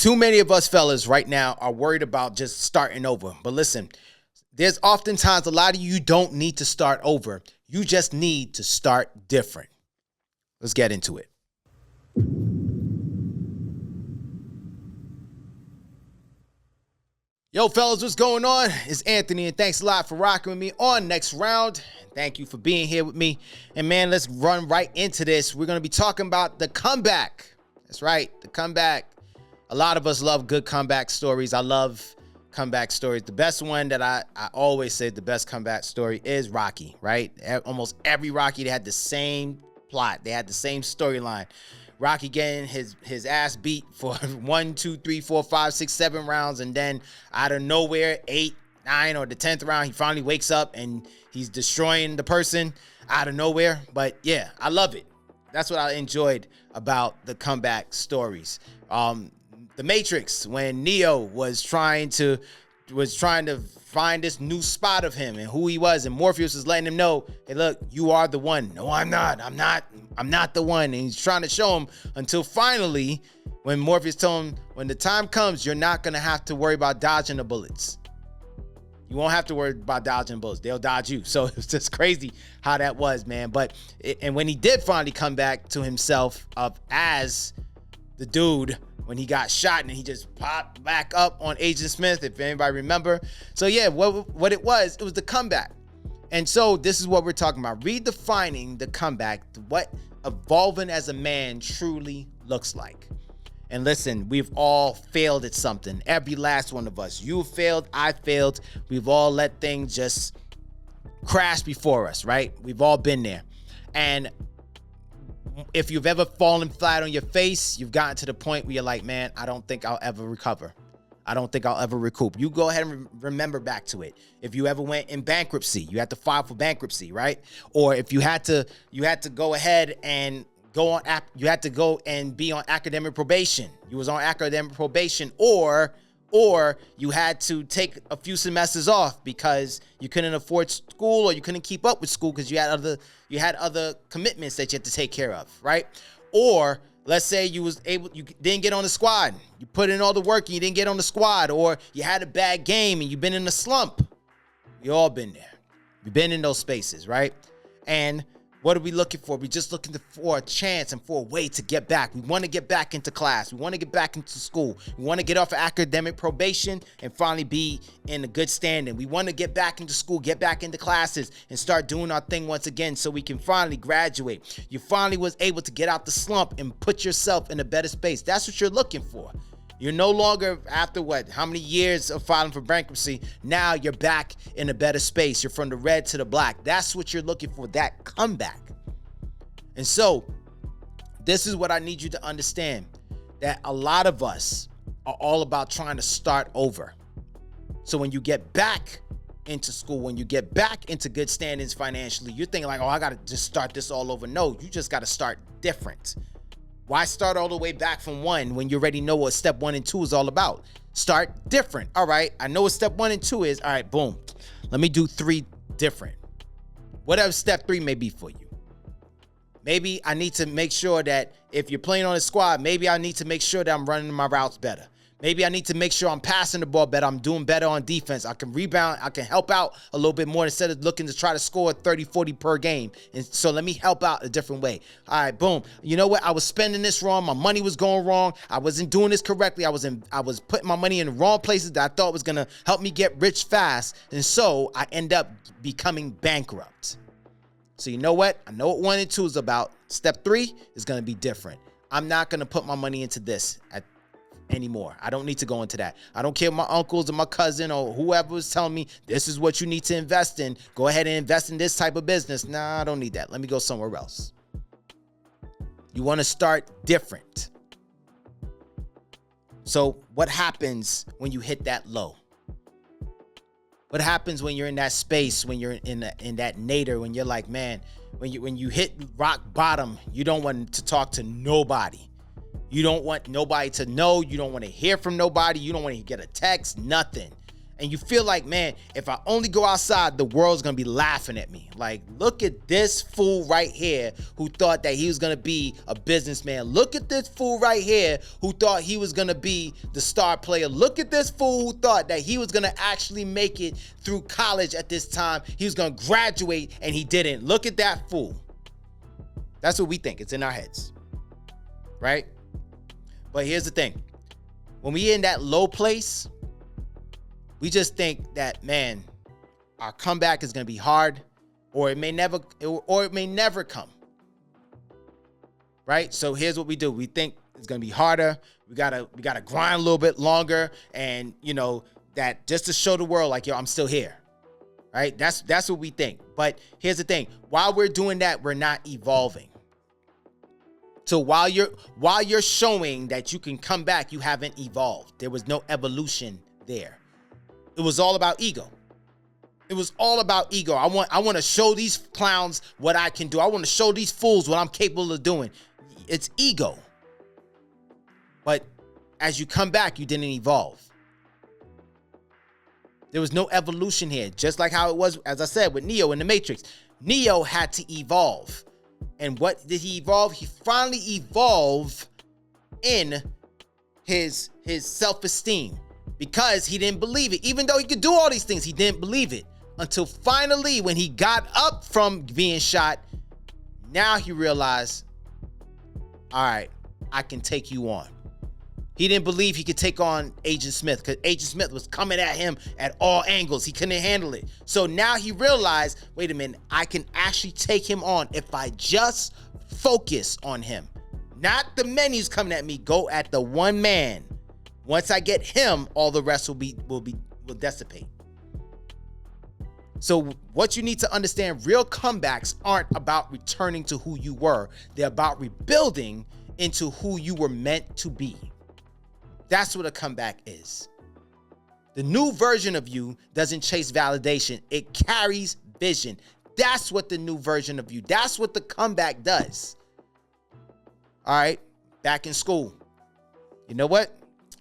Too many of us fellas right now are worried about just starting over. But listen, there's oftentimes a lot of you don't need to start over. You just need to start different. Let's get into it. Yo, fellas, what's going on? It's Anthony, and thanks a lot for rocking with me on Next Round. Thank you for being here with me. And man, let's run right into this. We're going to be talking about the comeback. That's right, the comeback. A lot of us love good comeback stories. I love comeback stories. The best one that I always say the best comeback story is Rocky, right? Almost every Rocky, they had the same plot. They had the same storyline. Rocky getting his ass beat for 1, 2, 3, 4, 5, 6, 7 rounds, and then out of nowhere, 8, 9, or the 10th round, he finally wakes up and he's destroying the person out of nowhere. But yeah, I love it. That's what I enjoyed about the comeback stories. The Matrix, when Neo was trying to find this new spot of him and who he was, and Morpheus was letting him know, hey, look, you are the one. No, I'm not the one. And he's trying to show him until finally, when Morpheus told him, when the time comes, you're not going to have to worry about dodging the bullets. You won't have to worry about dodging bullets. They'll dodge you. So it's just crazy how that was, man. And when he did finally come back to himself as the dude, when he got shot and he just popped back up on Agent Smith, if anybody remember. So yeah, what it was the comeback. And so this is what we're talking about. Redefining the comeback, what evolving as a man truly looks like. And listen, we've all failed at something. Every last one of us. You failed, I failed. We've all let things just crash before us, right? We've all been there. And if you've ever fallen flat on your face, you've gotten to the point where you're like, man, I don't think I'll ever recover. I don't think I'll ever recoup. You go ahead and remember back to it. If you ever went in bankruptcy, you had to file for bankruptcy, right? Or if you had to go ahead and you had to go and be on academic probation. You was on academic probation, or you had to take a few semesters off because you couldn't afford school or you couldn't keep up with school because you had other commitments that you had to take care of, right? Or let's say you didn't get on the squad. You put in all the work and you didn't get on the squad, or you had a bad game and you've been in a slump. We all been there. We've been in those spaces, right? And what are we looking for? We're just looking for a chance and for a way to get back. We want to get back into class. We want to get back into school. We want to get off of academic probation and finally be in a good standing. We want to get back into school, get back into classes, and start doing our thing once again so we can finally graduate. You finally was able to get out the slump and put yourself in a better space. That's what you're looking for. You're no longer, after how many years of filing for bankruptcy, now you're back in a better space. You're from the red to the black. That's what you're looking for, that comeback. And so, this is what I need you to understand, that a lot of us are all about trying to start over. So when you get back into school, when you get back into good standings financially, you're thinking like, oh, I got to just start this all over. No, you just got to start different. Why start all the way back from 1 when you already know what step 1 and 2 is all about? Start different. All right, I know what step 1 and 2 is. All right, boom. Let me do 3 different. Whatever step 3 may be for you. Maybe I need to make sure that if you're playing on a squad, maybe I need to make sure that I'm running my routes better. Maybe I need to make sure I'm passing the ball better. I'm doing better on defense. I can rebound. I can help out a little bit more instead of looking to try to score 30, 40 per game. And so let me help out a different way. All right, boom. You know what? I was spending this wrong. My money was going wrong. I wasn't doing this correctly. I was putting my money in the wrong places that I thought was going to help me get rich fast. And so I end up becoming bankrupt. So you know what? I know what 1 and 2 is about. Step 3 is going to be different. I'm not going to put my money into this anymore. I don't need to go into that. I don't care if my uncles or my cousin or whoever was telling me this is what you need to invest in. Go ahead and invest in this type of business. Nah, I don't need that. Let me go somewhere else. You want to start different. So what happens when you hit that low? What happens when you're in that space, when you're in that nadir, when you're like, man, when you hit rock bottom, you don't want to talk to nobody. You don't want nobody to know. You don't want to hear from nobody. You don't want to get a text, nothing. And you feel like, man, if I only go outside, the world's gonna be laughing at me. Like, look at this fool right here who thought that he was gonna be a businessman. Look at this fool right here who thought he was gonna be the star player. Look at this fool who thought that he was gonna actually make it through college at this time. He was gonna graduate and he didn't. Look at that fool. That's what we think. It's in our heads, right? But here's the thing. When we in that low place, we just think that, man, our comeback is going to be hard, or it may never come. Right? So here's what we do. We think it's going to be harder. We got to grind a little bit longer, and that just to show the world like, yo, I'm still here. Right? That's what we think. But here's the thing. While we're doing that, we're not evolving. So while you're showing that you can come back, you haven't evolved. There was no evolution there. It was all about ego. It was all about ego. I want to show these clowns what I can do. I want to show these fools what I'm capable of doing. It's ego. But as you come back, you didn't evolve. There was no evolution here. Just like how it was, as I said, with Neo in the Matrix. Neo had to evolve. And what did he evolve? He finally evolved in his self-esteem. Because he didn't believe it. Even though he could do all these things, he didn't believe it. Until finally, when he got up from being shot, now he realized, all right, I can take you on. He didn't believe he could take on Agent Smith because Agent Smith was coming at him at all angles. He couldn't handle it. So now he realized, wait a minute, I can actually take him on if I just focus on him. Not the many who's coming at me. Go at the one man. Once I get him, all the rest will dissipate. So what you need to understand, real comebacks aren't about returning to who you were. They're about rebuilding into who you were meant to be. That's what a comeback is. The new version of you doesn't chase validation. It carries vision. That's what the new version of you, that's what the comeback does. All right, back in school. You know what?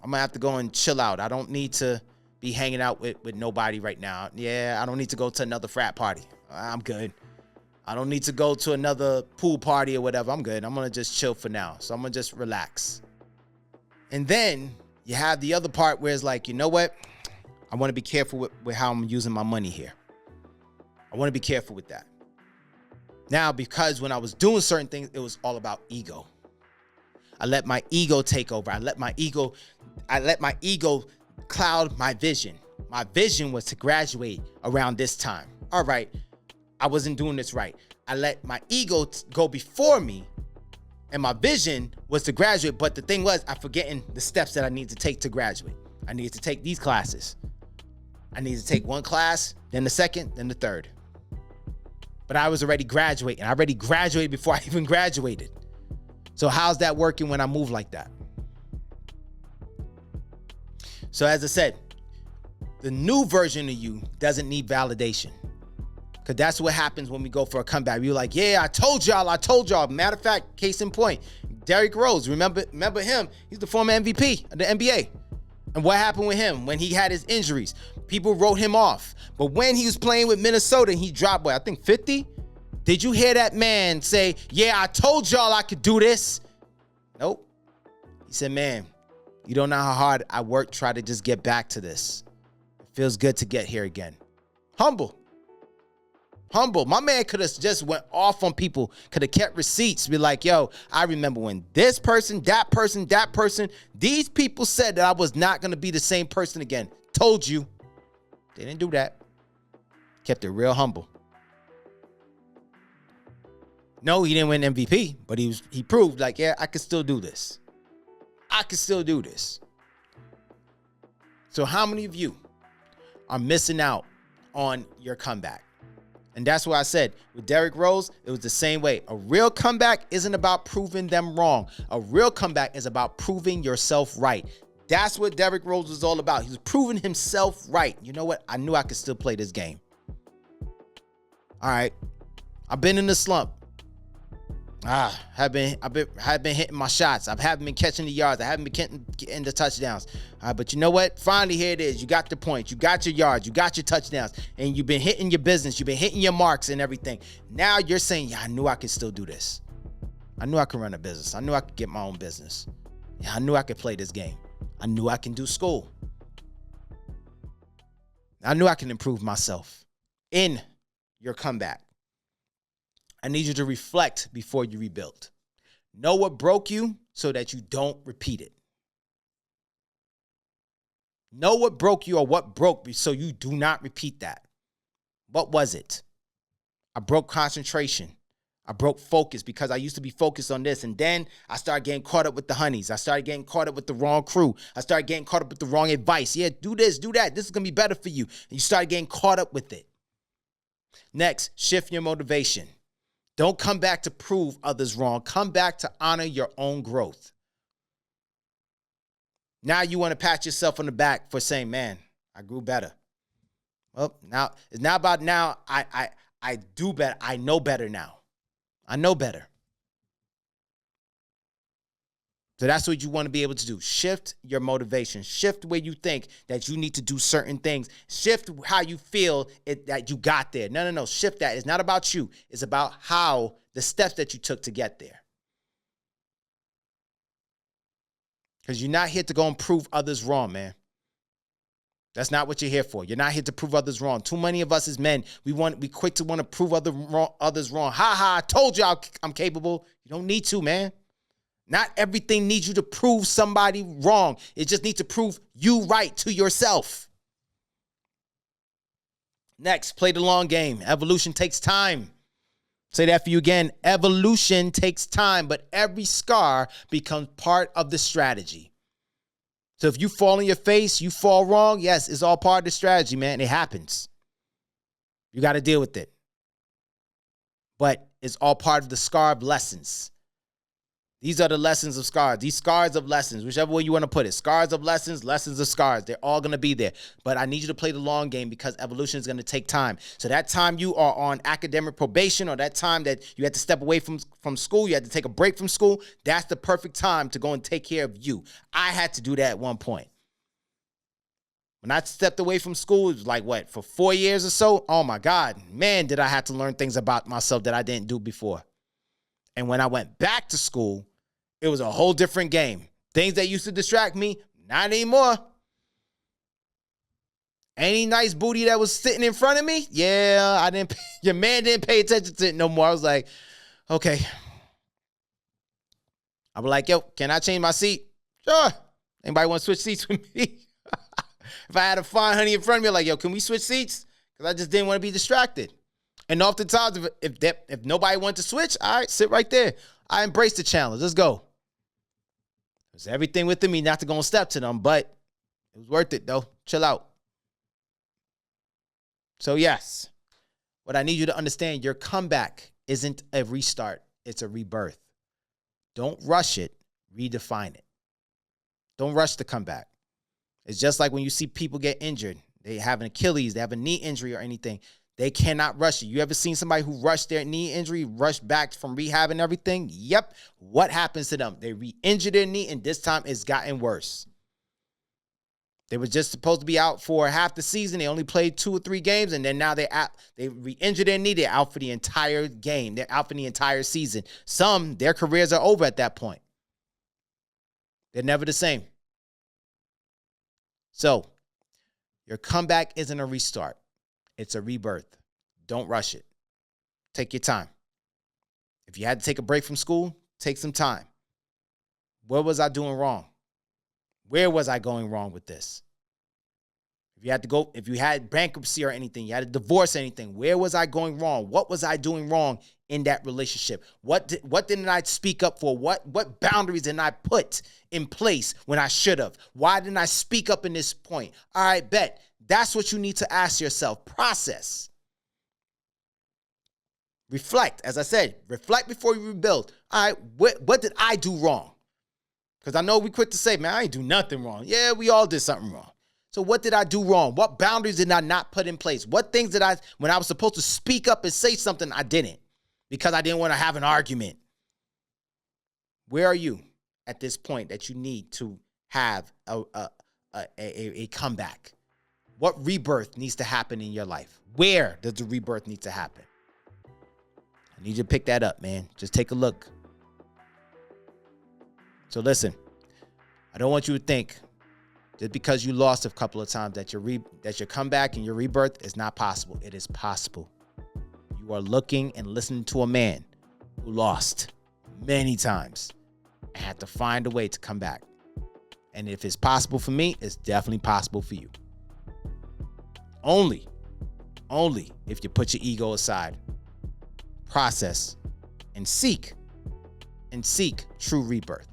I'm going to have to go and chill out. I don't need to be hanging out with nobody right now. Yeah, I don't need to go to another frat party. I'm good. I don't need to go to another pool party or whatever. I'm good. I'm going to just chill for now. So I'm going to just relax. And then you have the other part where it's like, you know what? I want to be careful with how I'm using my money here. I want to be careful with that. Now, because when I was doing certain things, it was all about ego. I let my ego take over. I let my ego cloud my vision. My vision was to graduate around this time. All right, I wasn't doing this right. I let my ego go before me, and my vision was to graduate. But the thing was, I'm forgetting the steps that I need to take to graduate. I needed to take these classes. I needed to take one class, then the second, then the third. But I was already graduating. I already graduated before I even graduated. So how's that working when I move like that? So as I said, the new version of you doesn't need validation. Because that's what happens when we go for a comeback. You're like, yeah, I told y'all. Matter of fact, case in point, Derrick Rose, remember him? He's the former MVP of the NBA. And what happened with him when he had his injuries? People wrote him off. But when he was playing with Minnesota, he dropped, I think 50? Did you hear that man say, yeah, I told y'all I could do this? Nope. He said, man, you don't know how hard I worked try to just get back to this. It feels good to get here again. Humble. My man could have just went off on people, could have kept receipts, be like, yo, I remember when this person, that person, these people said that I was not going to be the same person again. Told you. They didn't do that. Kept it real humble. No, he didn't win MVP, but he proved like, yeah, I can still do this. So how many of you are missing out on your comeback? And that's what I said. With Derrick Rose, it was the same way. A real comeback isn't about proving them wrong. A real comeback is about proving yourself right. That's what Derrick Rose was all about. He was proving himself right. You know what? I knew I could still play this game. All right. I've been in the slump. I've been hitting my shots. I haven't been catching the yards. I haven't been getting the touchdowns. But you know what? Finally, here it is. You got the points. You got your yards. You got your touchdowns. And you've been hitting your business. You've been hitting your marks and everything. Now you're saying, yeah, I knew I could still do this. I knew I could run a business. I knew I could get my own business. Yeah, I knew I could play this game. I knew I can do school. I knew I can improve myself in your comeback. I need you to reflect before you rebuild. Know what broke you so that you don't repeat it. Know what broke you or what broke so you do not repeat that. What was it? I broke concentration. I broke focus because I used to be focused on this. And then I started getting caught up with the honeys. I started getting caught up with the wrong crew. I started getting caught up with the wrong advice. Yeah, do this, do that. This is going to be better for you. And you started getting caught up with it. Next, shift your motivation. Don't come back to prove others wrong. Come back to honor your own growth. Now you want to pat yourself on the back for saying, man, I grew better. Well, now it's not about now. I do better. I know better now. I know better. So that's what you want to be able to do. Shift your motivation. Shift where you think that you need to do certain things. Shift how you feel that you got there. No. Shift that. It's not about you. It's about how the steps that you took to get there. Because you're not here to go and prove others wrong, man. That's not what you're here for. You're not here to prove others wrong. Too many of us as men, we quick to want to prove others wrong. Ha, I told you I'm capable. You don't need to, man. Not everything needs you to prove somebody wrong. It just needs to prove you right to yourself. Next, play the long game. Evolution takes time. Say that for you again. Evolution takes time, but every scar becomes part of the strategy. So if you fall on your face, you fall wrong, yes, it's all part of the strategy, man. It happens. You got to deal with it. But it's all part of the scar of lessons. These are the lessons of scars. These scars of lessons, whichever way you want to put it. Scars of lessons, lessons of scars. They're all going to be there. But I need you to play the long game because evolution is going to take time. So that time you are on academic probation or that time that you had to step away from school, you had to take a break from school, that's the perfect time to go and take care of you. I had to do that at one point. When I stepped away from school, it was like, what, for 4 years or so? Oh, my God. Man, did I have to learn things about myself that I didn't do before. And when I went back to school, it was a whole different game. Things that used to distract me, not anymore. Any nice booty that was sitting in front of me, yeah, your man didn't pay attention to it no more. I was like, okay. I was like, yo, can I change my seat? Sure. Anybody want to switch seats with me? If I had a fine honey in front of me, like, yo, can we switch seats? Because I just didn't want to be distracted. And oftentimes, if nobody wanted to switch, all right, sit right there. I embraced the challenge. Let's go. It was everything within me not to go and step to them, but it was worth it, though. Chill out. So, yes, what I need you to understand, your comeback isn't a restart. It's a rebirth. Don't rush it. Redefine it. Don't rush the comeback. It's just like when you see people get injured. They have an Achilles, they have a knee injury or anything. They cannot rush it. You ever seen somebody who rushed their knee injury, rushed back from rehab and everything? Yep. What happens to them? They re-injure their knee, and this time it's gotten worse. They were just supposed to be out for half the season. They only played 2 or 3 games, and then now they re-injure their knee. They're out for the entire game. They're out for the entire season. Some, their careers are over at that point. They're never the same. So, your comeback isn't a restart. It's a rebirth. Don't rush it. Take your time. If you had to take a break from school, take some time. What was I doing wrong? Where was I going wrong with this? If you had bankruptcy or anything, you had a divorce or anything, where was I going wrong? What was I doing wrong in that relationship? What didn't I speak up for? What boundaries didn't I put in place when I should have? Why didn't I speak up in this point? All right, bet. That's what you need to ask yourself. Process. Reflect. As I said, reflect before you rebuild. All right, what did I do wrong? Because I know we quick to say, man, I ain't do nothing wrong. Yeah, we all did something wrong. So what did I do wrong? What boundaries did I not put in place? What things when I was supposed to speak up and say something, I didn't because I didn't want to have an argument. Where are you at this point that you need to have a comeback? What rebirth needs to happen in your life? Where does the rebirth need to happen? I need you to pick that up, man. Just take a look. So listen, I don't want you to think just because you lost a couple of times that your comeback and your rebirth is not possible. It is possible. You are looking and listening to a man who lost many times and had to find a way to come back. And if it's possible for me, it's definitely possible for you. Only if you put your ego aside, process, and seek true rebirth.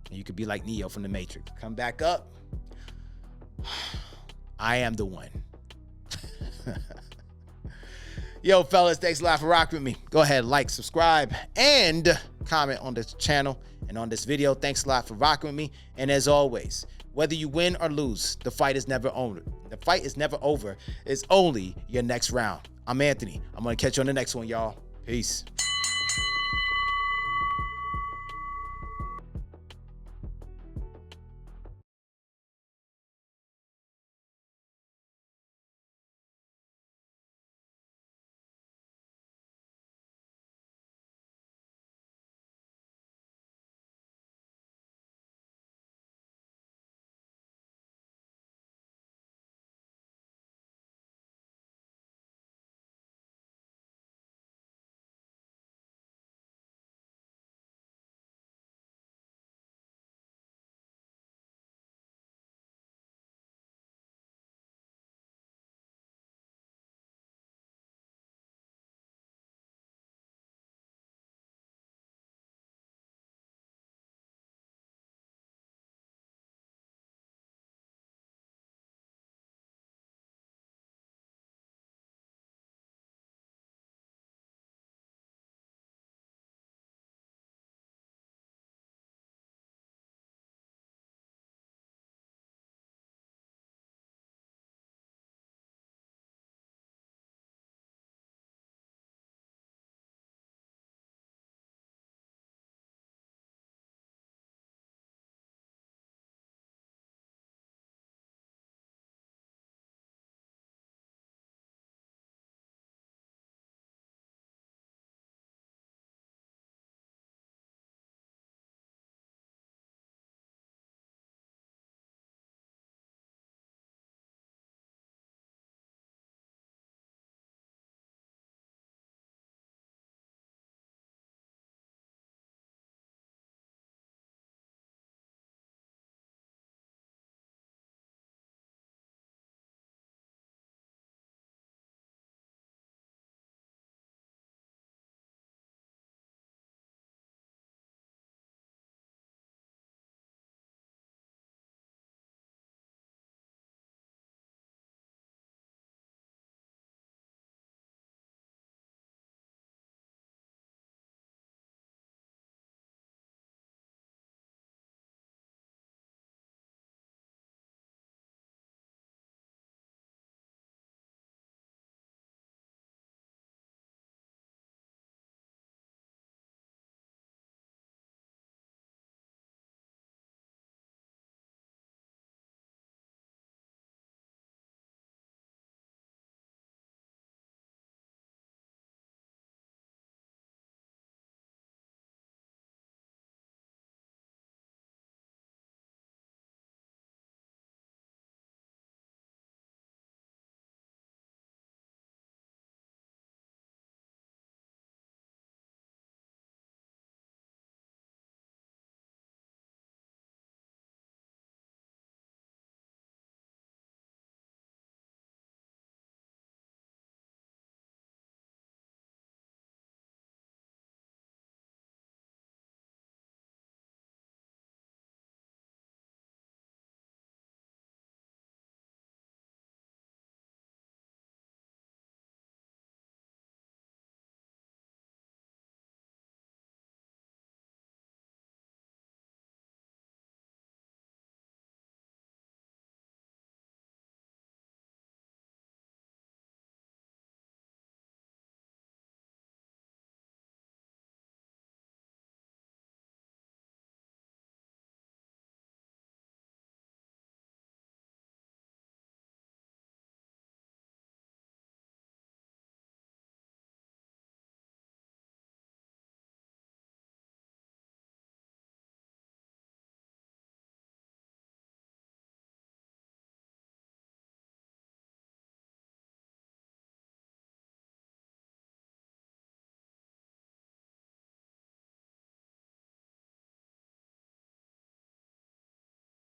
And you could be like Neo from the Matrix. Come back up. I am the one. Yo, fellas, thanks a lot for rocking with me. Go ahead, like, subscribe, and comment on this channel and on this video. Thanks a lot for rocking with me. And as always, whether you win or lose, the fight is never over. The fight is never over. It's only your next round. I'm Anthony. I'm going to catch you on the next one, y'all. Peace.